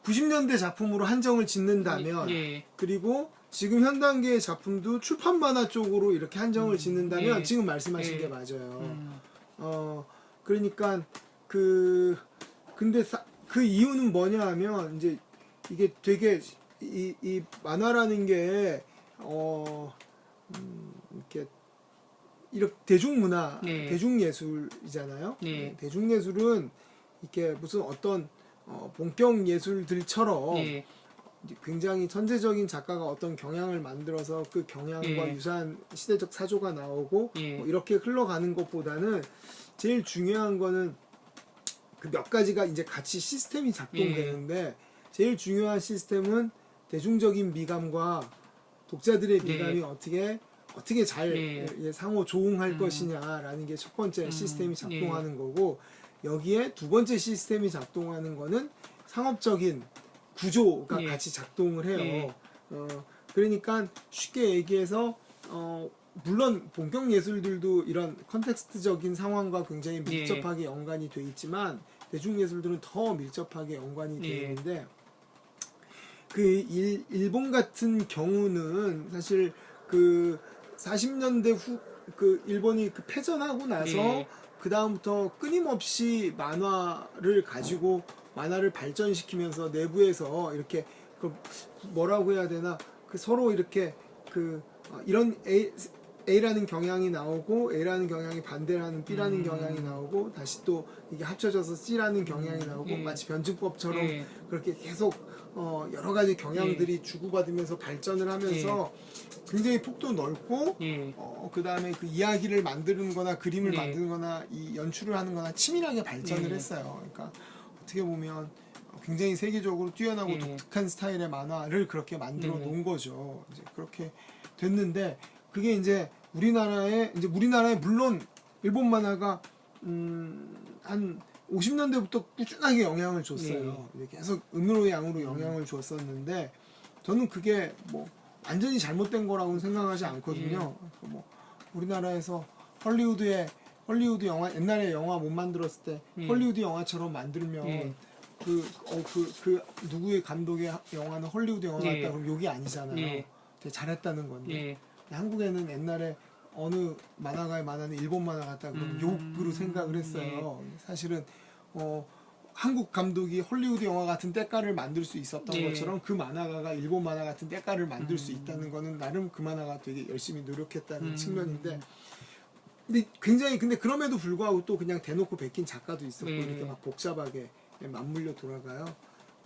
90년대 작품으로 한정을 짓는다면 그리고 지금 현 단계의 작품도 출판 만화 쪽으로 이렇게 한정을 짓는다면 지금 말씀하신 게 맞아요. 그러니까 근데 그 이유는 뭐냐 하면 이제 이게 되게 이 만화라는 게 이렇게 대중문화, 대중예술이잖아요. 대중예술은 이렇게 무슨 어떤 본격 예술들처럼 굉장히 천재적인 작가가 어떤 경향을 만들어서 그 경향과 유사한 시대적 사조가 나오고 뭐 이렇게 흘러가는 것보다는 제일 중요한 거는 그 몇 가지가 이제 같이 시스템이 작동되는데 제일 중요한 시스템은 대중적인 미감과 독자들의 미감이 어떻게 잘 상호 조응할 것이냐라는 게 첫 번째 시스템이 작동하는 거고, 여기에 두 번째 시스템이 작동하는 거는 상업적인 구조가 같이 작동을 해요. 그러니까 쉽게 얘기해서 물론 본격 예술들도 이런 컨텍스트적인 상황과 굉장히 밀접하게 연관이 돼 있지만 대중예술들은 더 밀접하게 연관이 되어 있는데, 그 일본 같은 경우는 사실 그 40년대 후 그 일본이 그 패전하고 나서 그 다음부터 끊임없이 만화를 가지고 만화를 발전시키면서 내부에서 이렇게 그 뭐라고 해야 되나, 그 서로 이렇게 그 이런 A라는 경향이 나오고 A라는 경향이 반대라는 B라는 경향이 나오고 다시 또 이게 합쳐져서 C라는 경향이 나오고 마치 변증법처럼 그렇게 계속 여러 가지 경향들이 주고받으면서 발전을 하면서 굉장히 폭도 넓고 그 다음에 그 이야기를 만드는 거나 그림을 만드는 거나 이 연출을 하는 거나 치밀하게 발전을 했어요. 그러니까 어떻게 보면 굉장히 세계적으로 뛰어나고 독특한 스타일의 만화를 그렇게 만들어 놓은 거죠. 이제 그렇게 됐는데, 그게 이제 우리나라에 물론 일본 만화가 한 50년대부터 꾸준하게 영향을 줬어요. 계속 음으로 양으로 영향을 줬었는데, 저는 그게 뭐 완전히 잘못된 거라고는 생각하지 않거든요. 뭐 우리나라에서 헐리우드 영화, 옛날에 영화 못 만들었을 때 헐리우드 영화처럼 만들면 그 누구의 감독의 영화는 헐리우드 영화 같다 그럼 욕이 아니잖아요. 되게 잘했다는 건데. 한국에는 옛날에 어느 만화가의 만화는 일본 만화 같다 그러면 욕으로 생각을 했어요. 사실은 한국 감독이 헐리우드 영화 같은 때깔을 만들 수 있었던 것처럼 그 만화가가 일본 만화 같은 때깔을 만들 수 있다는 거는 나름 그 만화가 되게 열심히 노력했다는 측면인데, 근데 그럼에도 불구하고 또 그냥 대놓고 베낀 작가도 있었고 이렇게 막 복잡하게 맞물려 돌아가요.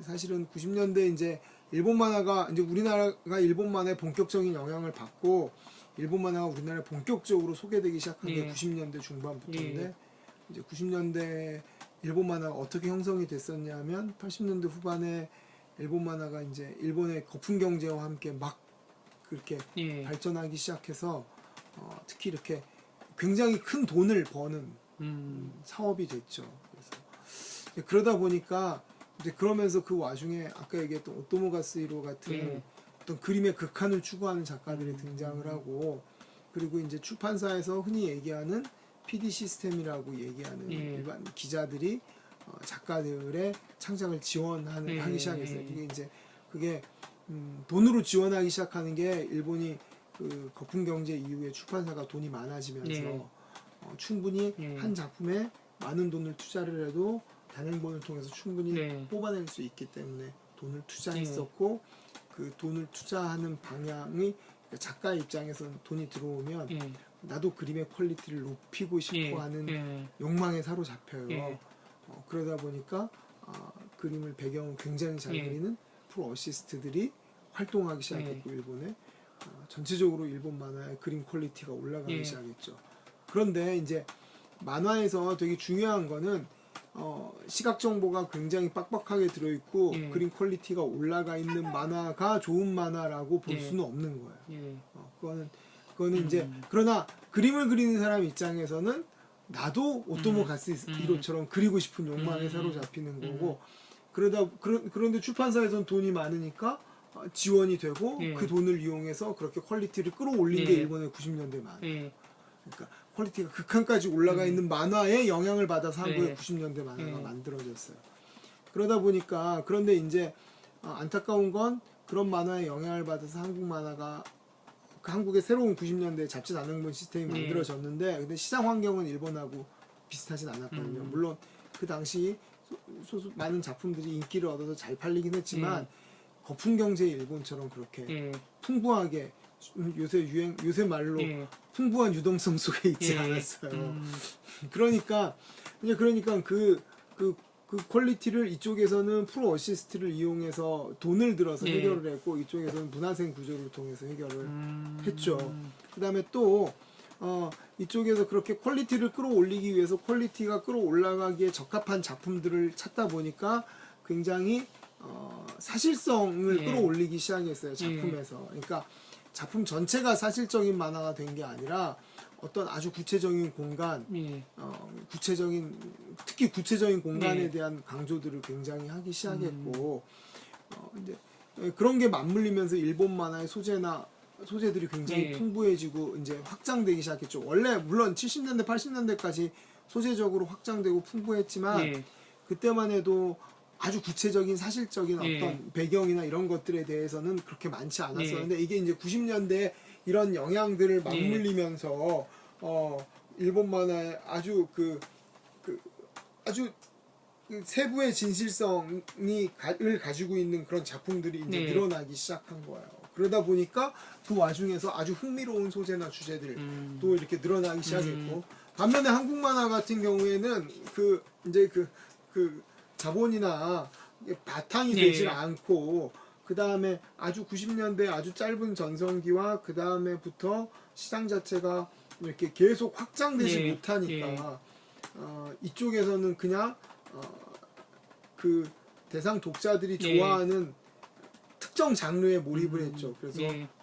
사실은 90년대 이제 일본 만화가 이제 우리나라가 일본 만화의 본격적인 영향을 받고 일본 만화가 우리나라에 본격적으로 소개되기 시작한 게 90년대 중반부터인데, 이제 90년대 일본 만화가 어떻게 형성이 됐었냐면 80년대 후반에 일본 만화가 이제 일본의 거품 경제와 함께 막 그렇게 발전하기 시작해서 특히 이렇게 굉장히 큰 돈을 버는 사업이 됐죠. 그래서 그러다 보니까 이제 그러면서 그 와중에 아까 얘기했던 오토모 가스히로 같은 어떤 그림의 극한을 추구하는 작가들이 등장을 하고, 그리고 이제 출판사에서 흔히 얘기하는 PD 시스템이라고 얘기하는 일반 기자들이 작가들의 창작을 지원하기 시작했어요. 그게 돈으로 지원하기 시작하는 게 일본이 그 거품 경제 이후에 출판사가 돈이 많아지면서 충분히 한 작품에 많은 돈을 투자를 해도 단행본을 통해서 충분히 뽑아낼 수 있기 때문에 돈을 투자했었고, 그 돈을 투자하는 방향이 작가의 입장에서는 돈이 들어오면 나도 그림의 퀄리티를 높이고 싶어 하는 욕망에 사로잡혀요. 그러다 보니까 그림을 배경을 굉장히 잘 그리는 프로 어시스트들이 활동하기 시작했고 일본에 전체적으로 일본 만화의 그림 퀄리티가 올라가기 시작했죠. 그런데 이제 만화에서 되게 중요한 거는 시각 정보가 굉장히 빡빡하게 들어있고 그림 퀄리티가 올라가 있는 만화가 좋은 만화라고 볼 수는 없는 거예요. 그거는 이제, 그러나 그림을 그리는 사람 입장에서는 나도 오토모 가스히로처럼 그리고 싶은 욕망에 사로잡히는 거고, 그런데 출판사에서는 돈이 많으니까 지원이 되고 그 돈을 이용해서 그렇게 퀄리티를 끌어올린 게 일본의 90년대 만화. 그러니까 퀄리티가 극한까지 올라가 있는 만화에 영향을 받아서 한국의 90년대 만화가 만들어졌어요. 그러다 보니까 그런데 이제 안타까운 건 그런 만화에 영향을 받아서 한국 만화가 한국의 새로운 90년대 잡지 단행본 시스템이 만들어졌는데 근데 시장 환경은 일본하고 비슷하진 않았거든요. 물론 그 당시 많은 작품들이 인기를 얻어서 잘 팔리긴 했지만 거품 경제 일본처럼 그렇게 풍부하게 요새 말로 풍부한 유동성 속에 있지 않았어요. 그러니까 그 퀄리티를 이쪽에서는 프로 어시스트를 이용해서 돈을 들어서 해결을 했고 이쪽에서는 문화생 구조를 통해서 해결을 했죠. 그 다음에 또 이쪽에서 그렇게 퀄리티를 끌어올리기 위해서 퀄리티가 끌어올라가기에 적합한 작품들을 찾다 보니까 굉장히 사실성을 끌어올리기 시작했어요. 작품에서. 그러니까 작품 전체가 사실적인 만화가 된 게 아니라 어떤 아주 구체적인 공간, 특히 구체적인 공간에 대한 강조들을 굉장히 하기 시작했고, 이제 그런 게 맞물리면서 일본 만화의 소재들이 굉장히 풍부해지고 이제 확장되기 시작했죠. 원래 물론 70년대, 80년대까지 소재적으로 확장되고 풍부했지만 그때만 해도 아주 구체적인 사실적인 어떤 배경이나 이런 것들에 대해서는 그렇게 많지 않았었는데 이게 이제 90년대 이런 영향들을 맞물리면서 일본 만화의 아주 아주 세부의 진실성을 가지고 있는 그런 작품들이 이제 늘어나기 시작한 거예요. 그러다 보니까 그 와중에서 아주 흥미로운 소재나 주제들도 이렇게 늘어나기 시작했고 반면에 한국 만화 같은 경우에는 이제 자본이나 바탕이 되질 않고 그 다음에 아주 90년대 아주 짧은 전성기와 그 다음에부터 시장 자체가 이렇게 계속 확장되지 못하니까 이쪽에서는 그냥 그 대상 독자들이 좋아하는 특정 장르에 몰입을 했죠. 그래서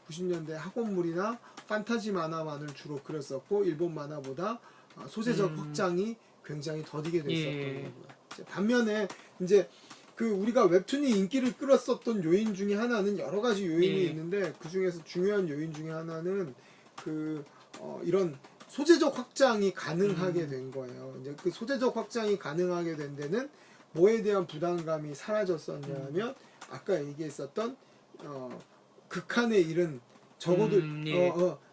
90년대 학원물이나 판타지 만화만을 주로 그렸었고 일본 만화보다 소재적 확장이 굉장히 더디게 됐었던 거고요. 반면에 이제 우리가 웹툰이 인기를 끌었었던 요인 중에 하나는 여러 가지 요인이 있는데 그 중에서 중요한 요인 중에 하나는 이런 소재적 확장이 가능하게 된 거예요. 이제 그 소재적 확장이 가능하게 된 데는 뭐에 대한 부담감이 사라졌었냐면 아까 얘기했었던 극한에 이른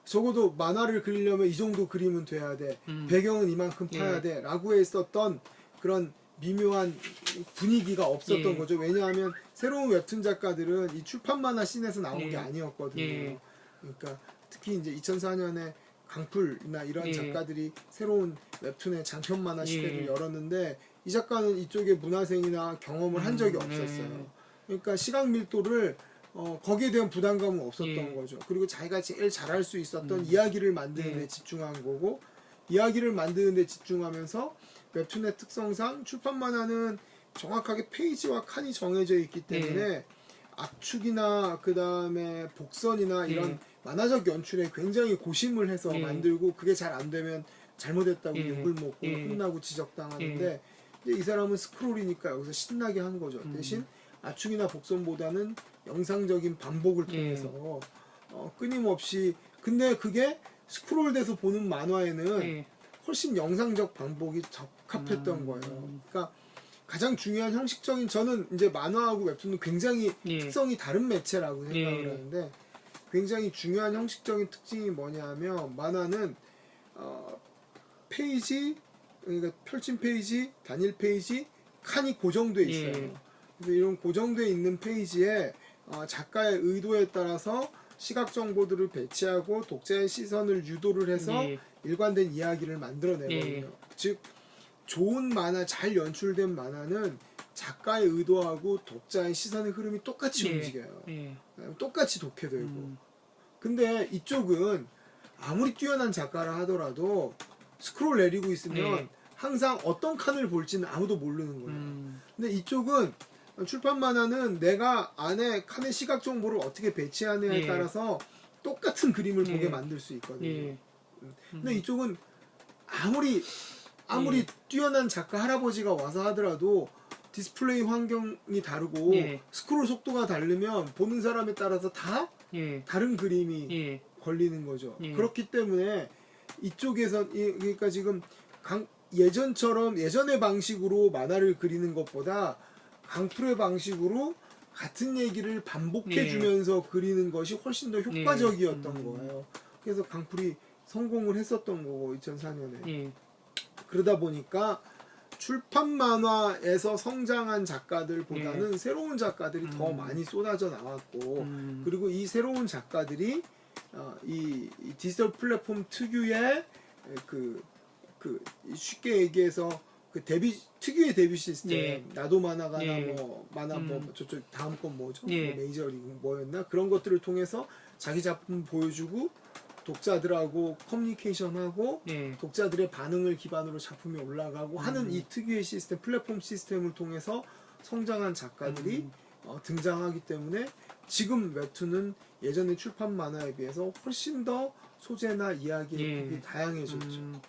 적어도 만화를 그리려면 이 정도 그림은 돼야 돼. 배경은 이만큼 파야 돼. 라고 했었던 그런 미묘한 분위기가 없었던 거죠. 왜냐하면 새로운 웹툰 작가들은 이 출판 만화 씬에서 나온 게 아니었거든요. 그러니까 특히 이제 2004년에 강풀이나 이런 작가들이 새로운 웹툰의 장편 만화 시대를 열었는데 이 작가는 이쪽에 문화생이나 경험을 한 적이 없었어요. 그러니까 시각 밀도를 거기에 대한 부담감은 없었던 거죠. 그리고 자기가 제일 잘할 수 있었던 이야기를 만드는 데 집중한 거고 이야기를 만드는 데 집중하면서 웹툰의 특성상 출판 만화는 정확하게 페이지와 칸이 정해져 있기 때문에 압축이나 그 다음에 복선이나 이런 만화적 연출에 굉장히 고심을 해서 만들고 그게 잘 안 되면 잘못했다고 욕을 먹고 혼나고 지적당하는데 이 사람은 스크롤이니까 여기서 신나게 한 거죠. 대신 압축이나 복선보다는 영상적인 반복을 통해서 끊임없이 근데 그게 스크롤돼서 보는 만화에는 훨씬 영상적 반복이 적합했던 거예요. 그러니까 가장 중요한 형식적인 저는 이제 만화하고 웹툰은 굉장히 특성이 다른 매체라고 생각을 하는데 굉장히 중요한 형식적인 특징이 뭐냐면 만화는 페이지 그러니까 펼친 페이지, 단일 페이지, 칸이 고정돼 있어요. 그래서 이런 고정돼 있는 페이지에 작가의 의도에 따라서 시각 정보들을 배치하고 독자의 시선을 유도를 해서 일관된 이야기를 만들어내거든요. 즉 좋은 만화, 잘 연출된 만화는 작가의 의도하고 독자의 시선의 흐름이 똑같이 움직여요. 똑같이 독해되고. 근데 이쪽은 아무리 뛰어난 작가라 하더라도 스크롤 내리고 있으면 항상 어떤 칸을 볼지는 아무도 모르는 거예요. 근데 이쪽은 출판 만화는 내가 안에 칸의 시각 정보를 어떻게 배치하느냐에 따라서 똑같은 그림을 보게 만들 수 있거든요. 근데 이쪽은 아무리 뛰어난 작가 할아버지가 와서 하더라도 디스플레이 환경이 다르고 스크롤 속도가 다르면 보는 사람에 따라서 다 다른 그림이 걸리는 거죠. 그렇기 때문에 이쪽에서 그러니까 지금 예전의 방식으로 만화를 그리는 것보다 강풀의 방식으로 같은 얘기를 반복해주면서 그리는 것이 훨씬 더 효과적이었던 거예요. 그래서 강풀이 성공을 했었던 거고 2004년에. 그러다 보니까 출판 만화에서 성장한 작가들보다는 새로운 작가들이 더 많이 쏟아져 나왔고 그리고 이 새로운 작가들이 이 디지털 플랫폼 특유의 쉽게 얘기해서 그 특유의 데뷔 시스템, 나도 만화가나 뭐 만화 뭐 저쪽 다음 건 뭐죠? 뭐 메이저리그 뭐였나 그런 것들을 통해서 자기 작품 보여주고 독자들하고 커뮤니케이션하고 독자들의 반응을 기반으로 작품이 올라가고 하는 이 특유의 시스템, 플랫폼 시스템을 통해서 성장한 작가들이 등장하기 때문에 지금 웹툰은 예전의 출판 만화에 비해서 훨씬 더 소재나 이야기의 폭이 다양해졌죠.